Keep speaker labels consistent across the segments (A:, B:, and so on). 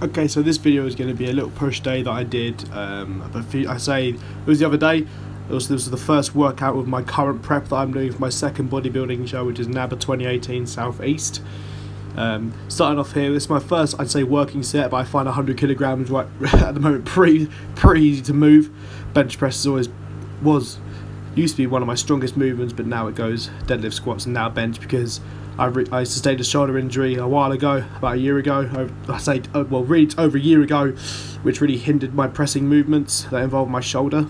A: Okay, so this video is going to be a little push day that I did. I say it was the other day. This was the first workout with my current prep that I'm doing for my second bodybuilding show, which is NABA 2018 Southeast. Starting off here, this is my first, I'd say, working set, but I find 100 kilograms right at the moment pretty easy to move. Bench press used to be one of my strongest movements, but now it goes deadlift, squats, and now bench, because I sustained a shoulder injury a while ago, about a year ago. Really it's over a year ago, which really hindered my pressing movements that involved my shoulder.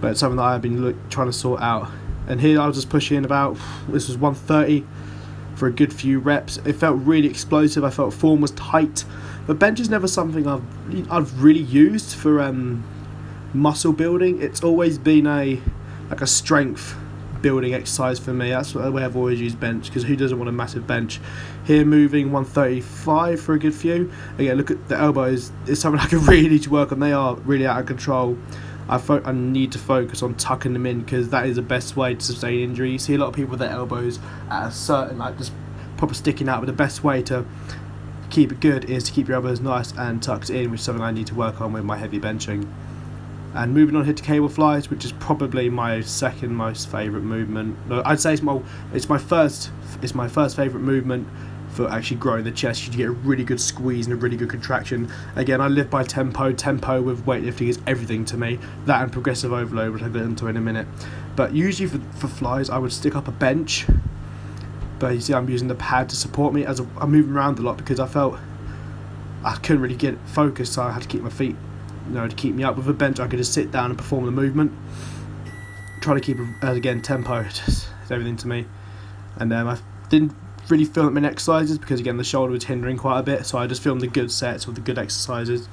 A: But it's something that I've been trying to sort out. And here I was just pushing about, this was 130 for a good few reps. It felt really explosive. I felt form was tight. But bench is never something I've really used for muscle building. It's always been a strength building exercise for me. That's the way I've always used bench, because who doesn't want a massive bench? Here moving 135 for a good few. Again, look at the elbows. It's something I can really need to work on. They are really out of control. I need to focus on tucking them in, because that is the best way to sustain injury. You see a lot of people with their elbows at a certain, just proper sticking out, but the best way to keep it good is to keep your elbows nice and tucked in, which is something I need to work on with my heavy benching. And moving on here to cable flies, which is probably my second most favourite movement. No, I'd say it's my first favourite movement for actually growing the chest. You get a really good squeeze and a really good contraction. Again, I live by tempo. Tempo with weightlifting is everything to me. That and progressive overload, which I'll get into in a minute. But usually for flies, I would stick up a bench. But you see, I'm using the pad to support me as I'm moving around a lot, because I felt I couldn't really get focused, so I had to keep my feet, to keep me up. With a bench, I could just sit down and perform the movement. Try to keep, again, tempo. It's everything to me. And I didn't really film in exercises, because again the shoulder was hindering quite a bit, so I just filmed the good sets with the good exercises.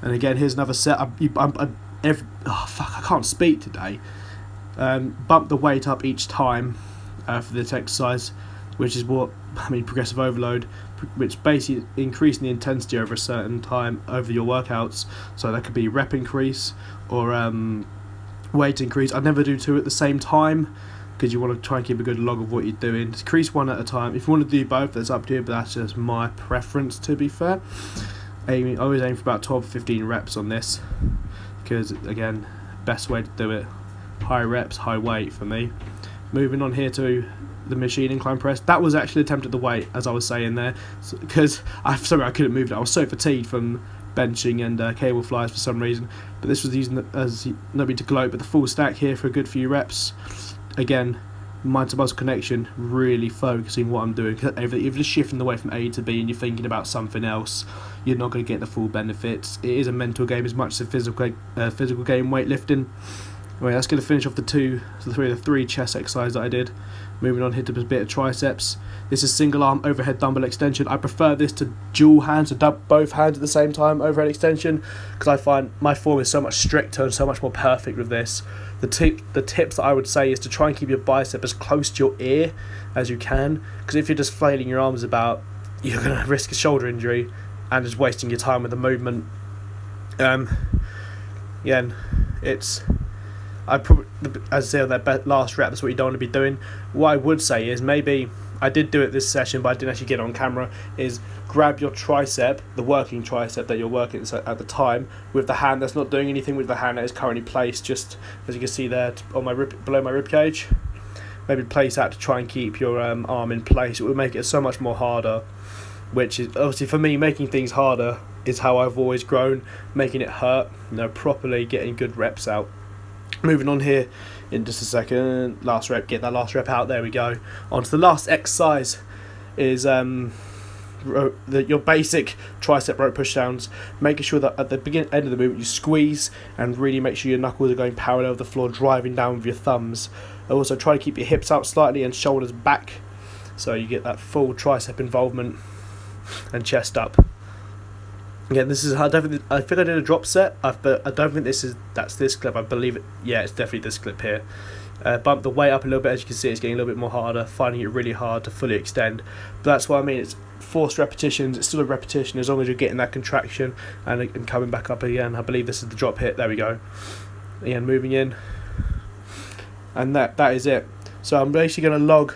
A: And again, here's another set. I can't speak today. Bump the weight up each time for this exercise, which is progressive overload, which basically increasing the intensity over a certain time over your workouts. So that could be rep increase or weight increase. I'd never do two at the same time, because you want to try and keep a good log of what you're doing. Decrease one at a time. If you want to do both, that's up to you, but that's just my preference, to be fair. I always aim for about 12 to 15 reps on this, because again, best way to do it. High reps, high weight for me. Moving on here to the machine incline press. That was actually an attempt at the weight, as I was saying there, because I couldn't move it. I was so fatigued from benching and cable flies for some reason. But this was using as nobody to gloat, but the full stack here for a good few reps. Again, mind to muscle connection, really focusing what I'm doing. Because if you're just shifting the way from A to B and you're thinking about something else, you're not going to get the full benefits. It is a mental game as much as a physical game, weightlifting. Anyway, that's going to finish off the three chest exercises that I did. Moving on here to a bit of triceps. This is single arm overhead dumbbell extension. I prefer this to dual hands, so both hands at the same time overhead extension, because I find my form is so much stricter and so much more perfect with this. The tips that I would say is to try and keep your bicep as close to your ear as you can, because if you're just flailing your arms about, you're going to risk a shoulder injury and just wasting your time with the movement. As I say, on that last rep, that's what you don't want to be doing. What I would say is, maybe I did do it this session, but I didn't actually get it on camera, is grab your tricep, the working tricep that you're working at the time, with the hand that's not doing anything, with the hand that is currently placed, just as you can see there, on below my rib cage. Maybe place that to try and keep your arm in place. It would make it so much more harder, which is obviously, for me, making things harder is how I've always grown, making it hurt, properly getting good reps out. Moving on here in just a second, last rep, get that last rep out, there we go. On to the last exercise is your basic tricep rope pushdowns, making sure that at the end of the movement you squeeze and really make sure your knuckles are going parallel with the floor, driving down with your thumbs. Also try to keep your hips out slightly and shoulders back, so you get that full tricep involvement, and chest up. Again, this is, I think I did a drop set, but I don't think that's this clip. I believe it. Yeah, it's definitely this clip here. Bump the weight up a little bit. As you can see, it's getting a little bit more harder, finding it really hard to fully extend. But that's what I mean. It's forced repetitions. It's still a repetition as long as you're getting that contraction and coming back up again. I believe this is the drop hit. There we go. Again, moving in, and that is it. So I'm basically going to log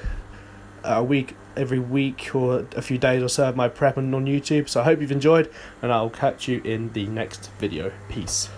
A: a week every week or a few days or so of my prep on YouTube. So I hope you've enjoyed, and I'll catch you in the next video. Peace.